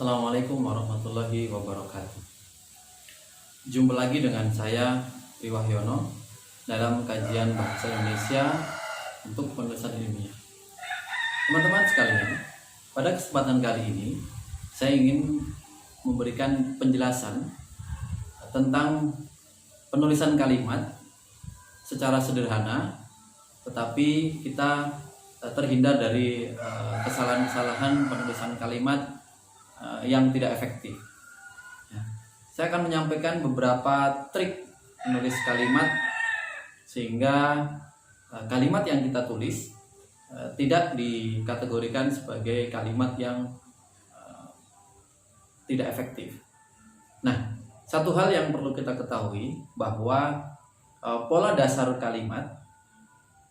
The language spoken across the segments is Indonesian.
Assalamualaikum warahmatullahi wabarakatuh. Jumpa lagi dengan saya Riwahyono dalam kajian bahasa Indonesia untuk penulisan ilmiah. Teman-teman sekalian, pada kesempatan kali ini saya ingin memberikan penjelasan tentang penulisan kalimat secara sederhana, tetapi kita terhindar dari kesalahan-kesalahan penulisan kalimat yang tidak efektif. Saya akan menyampaikan beberapa trik menulis kalimat sehingga kalimat yang kita tulis tidak dikategorikan sebagai kalimat yang tidak efektif. Nah, satu hal yang perlu kita ketahui bahwa pola dasar kalimat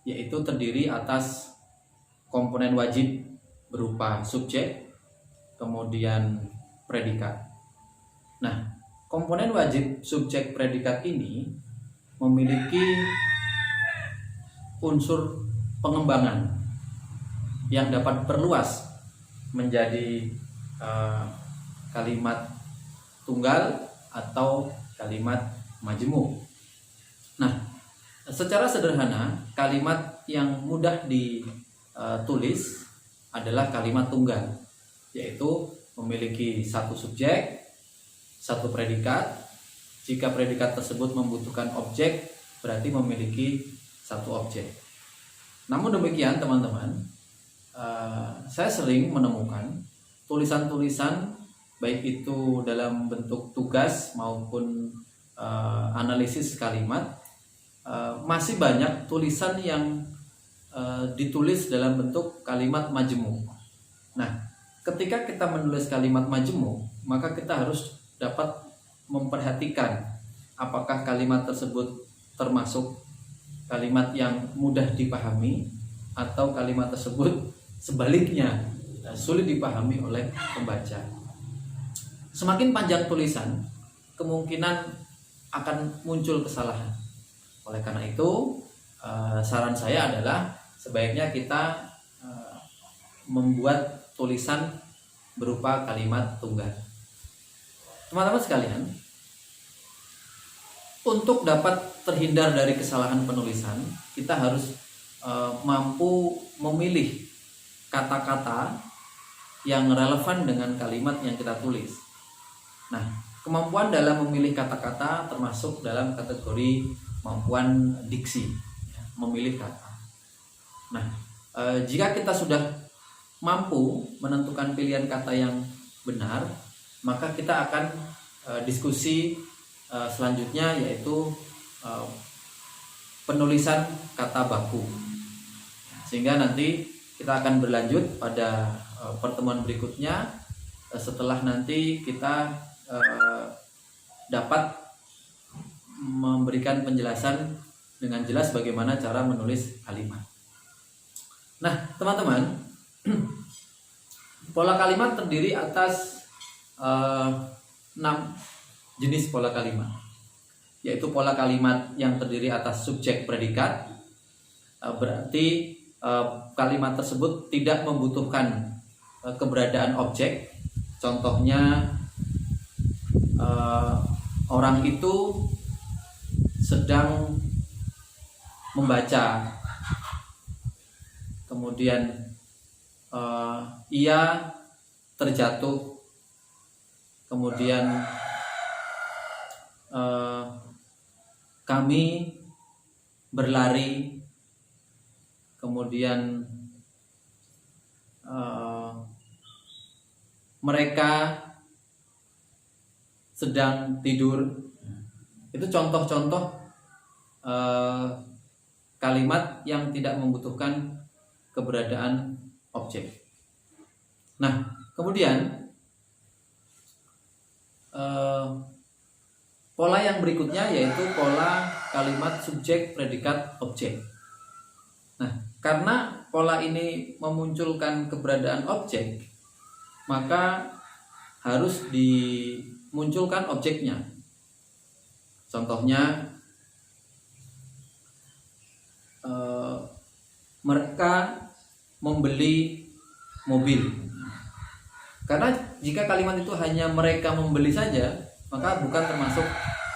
yaitu terdiri atas komponen wajib berupa subjek, kemudian predikat. Nah, komponen wajib subjek predikat ini memiliki unsur pengembangan yang dapat berluas menjadi kalimat tunggal atau kalimat majemuk. Nah, secara sederhana kalimat yang mudah ditulis adalah kalimat tunggal, yaitu memiliki satu subjek, satu predikat. Jika predikat tersebut membutuhkan objek, berarti memiliki satu objek. Namun demikian teman-teman, saya sering menemukan tulisan-tulisan baik itu dalam bentuk tugas maupun analisis kalimat, masih banyak tulisan yang ditulis dalam bentuk kalimat majemuk. Nah, ketika kita menulis kalimat majemuk, maka kita harus dapat memperhatikan apakah kalimat tersebut termasuk kalimat yang mudah dipahami atau kalimat tersebut sebaliknya sulit dipahami oleh pembaca. Semakin panjang tulisan, kemungkinan akan muncul kesalahan. Oleh karena itu, saran saya adalah sebaiknya kita membuat tulisan berupa kalimat tunggal. Teman-teman sekalian, untuk dapat terhindar dari kesalahan penulisan, kita harus mampu memilih kata-kata yang relevan dengan kalimat yang kita tulis. Nah, kemampuan dalam memilih kata-kata termasuk dalam kategori kemampuan diksi, memilih kata. Nah, jika kita sudah mampu menentukan pilihan kata yang benar, maka kita akan diskusi selanjutnya, yaitu penulisan kata baku. Sehingga nanti kita akan berlanjut pada pertemuan berikutnya setelah nanti kita dapat memberikan penjelasan dengan jelas bagaimana cara menulis kalimat. Nah, teman-teman, pola kalimat terdiri atas 6 jenis pola kalimat, yaitu pola kalimat yang terdiri atas subjek predikat, berarti kalimat tersebut tidak membutuhkan keberadaan objek. Contohnya, orang itu sedang membaca, kemudian ia terjatuh, kemudian kami berlari, kemudian mereka sedang tidur. Itu contoh-contoh kalimat yang tidak membutuhkan keberadaan objek. Nah, kemudian pola yang berikutnya yaitu pola kalimat subjek predikat objek. Nah, karena pola ini memunculkan keberadaan objek, maka harus dimunculkan objeknya. Contohnya, mereka membeli mobil. Karena jika kalimat itu hanya mereka membeli saja, maka bukan termasuk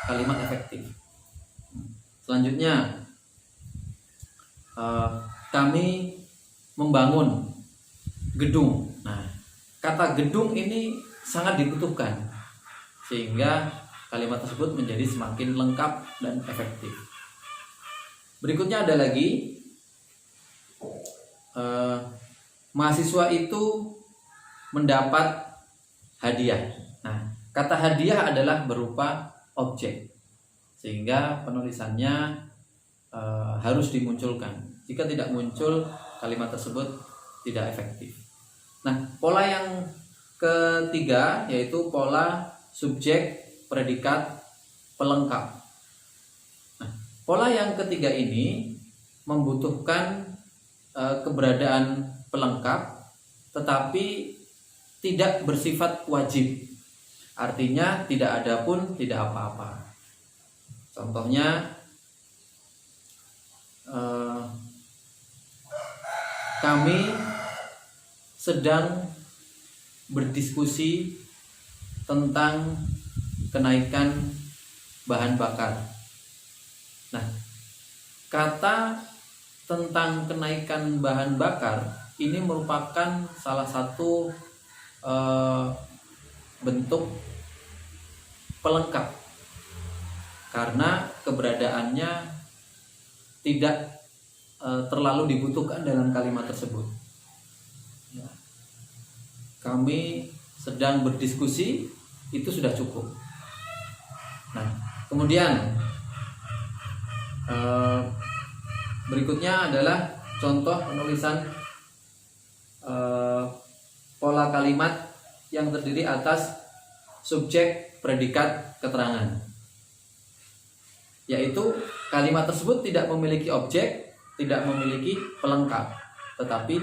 kalimat efektif. Selanjutnya, kami membangun gedung. Nah, kata gedung ini sangat dibutuhkan sehingga kalimat tersebut menjadi semakin lengkap dan efektif. Berikutnya ada lagi, mahasiswa itu mendapat hadiah. Nah, kata hadiah adalah berupa objek, sehingga penulisannya harus dimunculkan. Jika tidak muncul, kalimat tersebut tidak efektif. Nah, pola yang ketiga yaitu pola subjek, predikat, pelengkap. Nah, pola yang ketiga ini membutuhkan keberadaan pelengkap, tetapi tidak bersifat wajib. Artinya tidak ada pun tidak apa-apa. Contohnya, kami sedang berdiskusi tentang kenaikan bahan bakar. Nah, kata tentang kenaikan bahan bakar ini merupakan salah satu bentuk pelengkap karena keberadaannya tidak terlalu dibutuhkan dalam kalimat tersebut. Ya. Kami sedang berdiskusi, itu sudah cukup. Nah, kemudian berikutnya adalah contoh penulisan pola kalimat yang terdiri atas subjek, predikat, keterangan. Yaitu kalimat tersebut tidak memiliki objek, tidak memiliki pelengkap, tetapi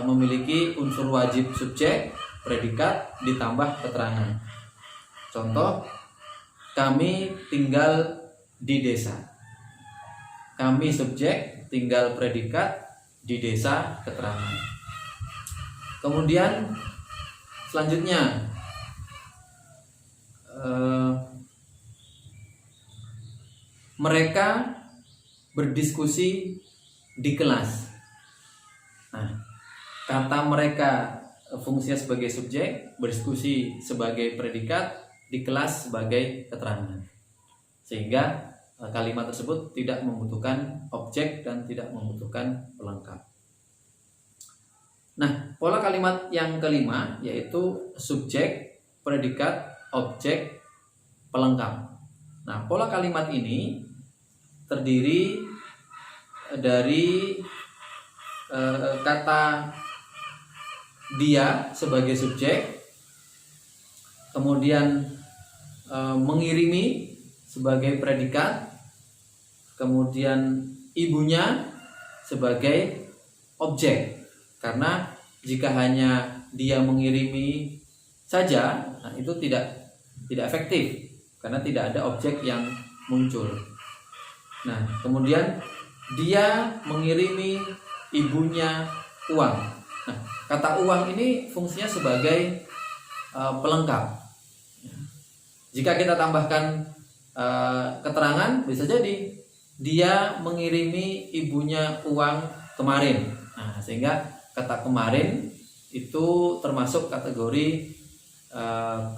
memiliki unsur wajib subjek, predikat, ditambah keterangan. Contoh, kami tinggal di desa. Kami subjek, tinggal predikat, di desa, keterangan. Kemudian selanjutnya mereka berdiskusi di kelas. Nah, kata mereka fungsinya sebagai subjek, berdiskusi sebagai predikat, di kelas sebagai keterangan. Sehingga kalimat tersebut tidak membutuhkan objek dan tidak membutuhkan pelengkap. Nah, pola kalimat yang kelima yaitu subjek, predikat, objek, pelengkap. Nah, pola kalimat ini terdiri dari kata dia sebagai subjek, kemudian mengirimi sebagai predikat, kemudian ibunya sebagai objek. Karena jika hanya dia mengirimi saja, nah itu tidak efektif karena tidak ada objek yang muncul. Nah, kemudian dia mengirimi ibunya uang. Nah, kata uang ini fungsinya sebagai pelengkap. Jika kita tambahkan keterangan, bisa jadi dia mengirimi ibunya uang kemarin. Nah, sehingga kata kemarin itu termasuk kategori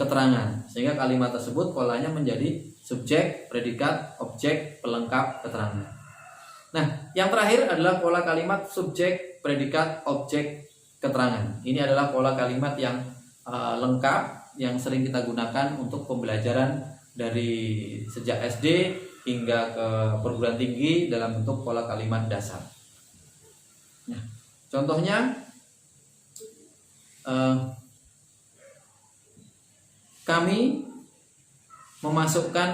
keterangan, sehingga kalimat tersebut polanya menjadi subjek, predikat, objek, pelengkap, keterangan. Nah, yang terakhir adalah pola kalimat subjek, predikat, objek, keterangan. Ini adalah pola kalimat yang lengkap yang sering kita gunakan untuk pembelajaran dari sejak SD hingga ke perguruan tinggi dalam bentuk pola kalimat dasar. Nah, contohnya kami memasukkan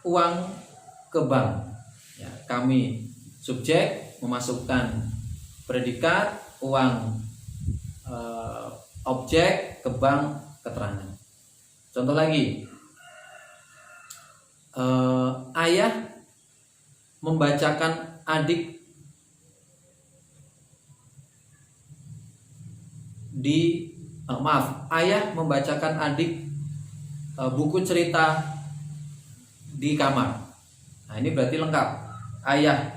uang ke bank. Ya, kami subjek memasukkan predikat uang, objek ke bank, keterangan. Contoh lagi, ayah membacakan adik di Maaf, ayah membacakan adik buku cerita di kamar. Nah, ini berarti lengkap. Ayah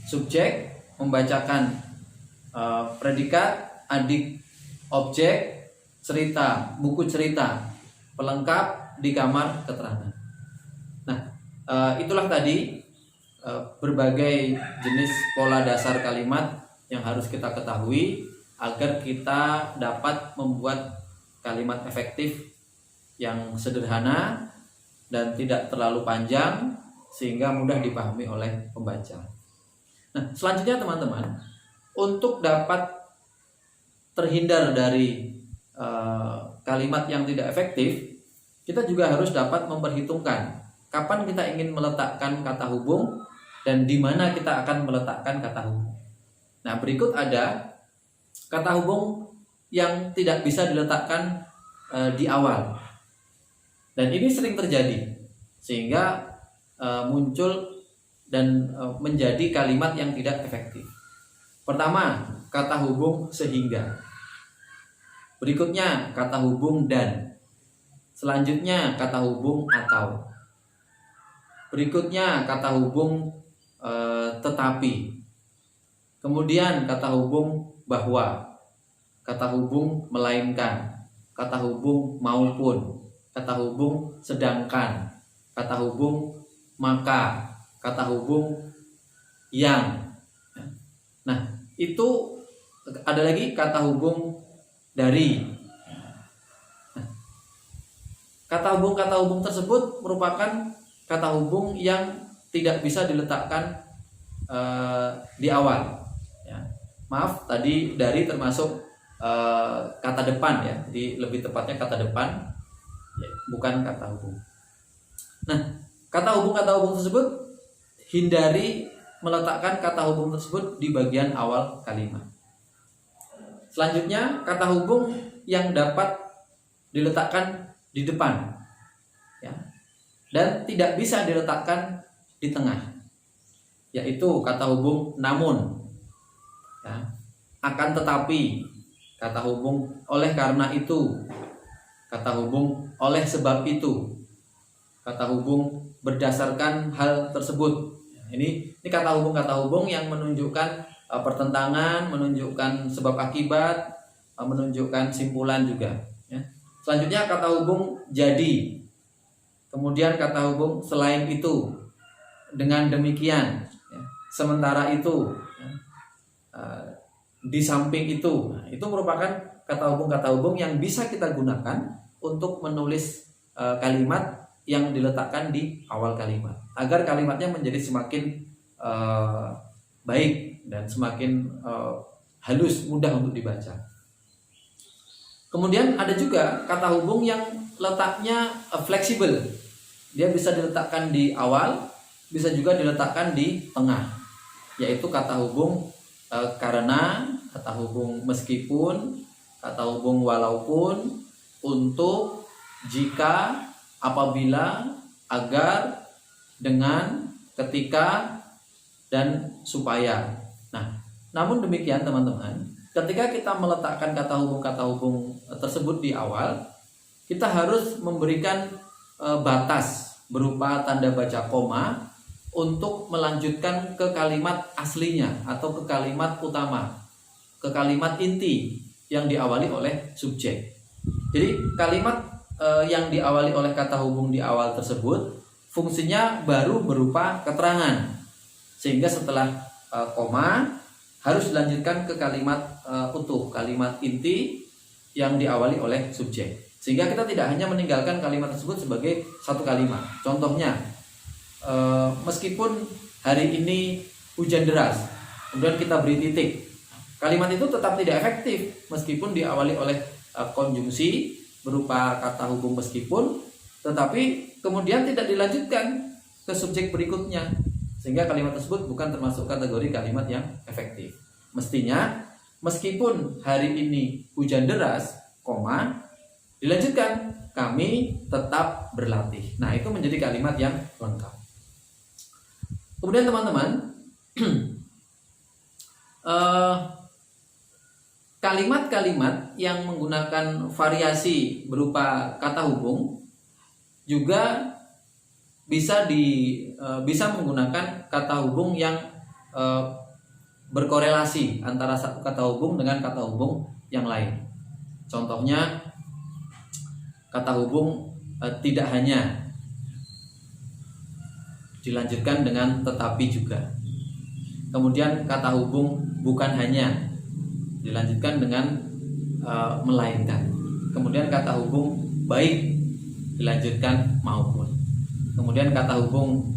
subjek, membacakan predikat, adik objek, cerita, buku cerita, pelengkap, di kamar, keterangan. Nah, itulah tadi berbagai jenis pola dasar kalimat yang harus kita ketahui agar kita dapat membuat kalimat efektif yang sederhana dan tidak terlalu panjang sehingga mudah dipahami oleh pembaca. Nah, selanjutnya teman-teman, untuk dapat terhindar dari kalimat yang tidak efektif, kita juga harus dapat memperhitungkan kapan kita ingin meletakkan kata hubung dan di mana kita akan meletakkan kata hubung. Nah, berikut ada kata hubung yang tidak bisa diletakkan di awal. Dan ini sering terjadi sehingga muncul dan menjadi kalimat yang tidak efektif. Pertama, kata hubung sehingga. Berikutnya kata hubung dan. Selanjutnya kata hubung atau. Berikutnya kata hubung tetapi. Kemudian kata hubung bahwa, kata hubung melainkan, kata hubung maupun, kata hubung sedangkan, kata hubung maka, kata hubung yang. Nah, itu ada lagi kata hubung dari. Nah, kata hubung tersebut merupakan kata hubung yang tidak bisa diletakkan di awal. Maaf, tadi dari termasuk kata depan ya, jadi lebih tepatnya kata depan, bukan kata hubung. Nah, kata hubung tersebut hindari meletakkan kata hubung tersebut di bagian awal kalimat. Selanjutnya kata hubung yang dapat diletakkan di depan, ya, dan tidak bisa diletakkan di tengah, yaitu kata hubung namun. Ya, akan tetapi, kata hubung oleh karena itu, kata hubung oleh sebab itu, kata hubung berdasarkan hal tersebut. Ini kata hubung yang menunjukkan pertentangan, menunjukkan sebab akibat, menunjukkan simpulan juga. Ya. Selanjutnya kata hubung jadi, kemudian kata hubung selain itu, dengan demikian, ya, sementara itu, ya, di samping itu. Nah, itu merupakan kata hubung yang bisa kita gunakan untuk menulis kalimat yang diletakkan di awal kalimat agar kalimatnya menjadi semakin baik dan semakin halus, mudah untuk dibaca. Kemudian ada juga kata hubung yang letaknya fleksibel. Dia bisa diletakkan di awal, bisa juga diletakkan di tengah, yaitu kata hubung karena, kata hubung meskipun, kata hubung walaupun, untuk, jika, apabila, agar, dengan, ketika, dan supaya. Nah, namun demikian teman-teman, ketika kita meletakkan kata hubung tersebut di awal, kita harus memberikan batas berupa tanda baca koma untuk melanjutkan ke kalimat aslinya atau ke kalimat utama, ke kalimat inti yang diawali oleh subjek. Jadi kalimat yang diawali oleh kata hubung di awal tersebut fungsinya baru berupa keterangan, sehingga setelah koma harus dilanjutkan ke kalimat utuh, kalimat inti yang diawali oleh subjek, sehingga kita tidak hanya meninggalkan kalimat tersebut sebagai satu kalimat. Contohnya, meskipun hari ini hujan deras, kemudian kita beri titik, kalimat itu tetap tidak efektif meskipun diawali oleh konjungsi berupa kata hubung meskipun, tetapi kemudian tidak dilanjutkan ke subjek berikutnya, sehingga kalimat tersebut bukan termasuk kategori kalimat yang efektif. Mestinya meskipun hari ini hujan deras, koma, dilanjutkan kami tetap berlatih. Nah, itu menjadi kalimat yang lengkap. Kemudian teman-teman, kalimat-kalimat yang menggunakan variasi berupa kata hubung juga bisa menggunakan kata hubung yang berkorelasi antara satu kata hubung dengan kata hubung yang lain. Contohnya kata hubung tidak hanya dilanjutkan dengan tetapi juga. Kemudian kata hubung bukan hanya dilanjutkan dengan melainkan. Kemudian kata hubung baik dilanjutkan maupun. Kemudian kata hubung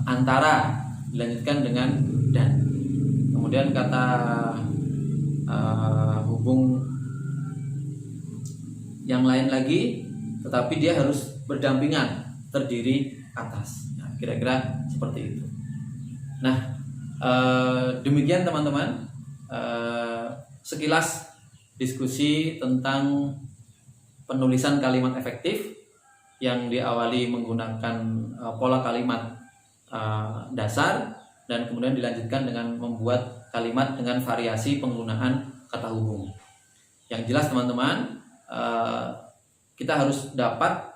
antara dilanjutkan dengan dan. Kemudian kata hubung yang lain lagi, tetapi dia harus berdampingan, terdiri atas. Nah, kira-kira seperti itu. Nah, demikian teman-teman, sekilas diskusi tentang penulisan kalimat efektif yang diawali menggunakan pola kalimat dasar dan kemudian dilanjutkan dengan membuat kalimat dengan variasi penggunaan kata hubung. Yang jelas teman-teman, kita harus dapat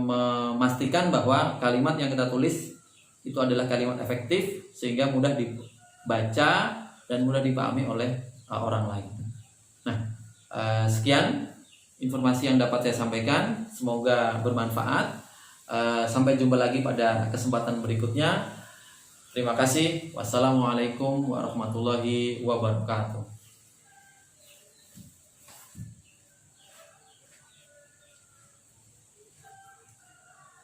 memastikan bahwa kalimat yang kita tulis itu adalah kalimat efektif sehingga mudah dibaca dan mudah dipahami oleh orang lain. Nah, sekian informasi yang dapat saya sampaikan, semoga bermanfaat. Sampai jumpa lagi pada kesempatan berikutnya. Terima kasih. Wassalamualaikum warahmatullahi wabarakatuh.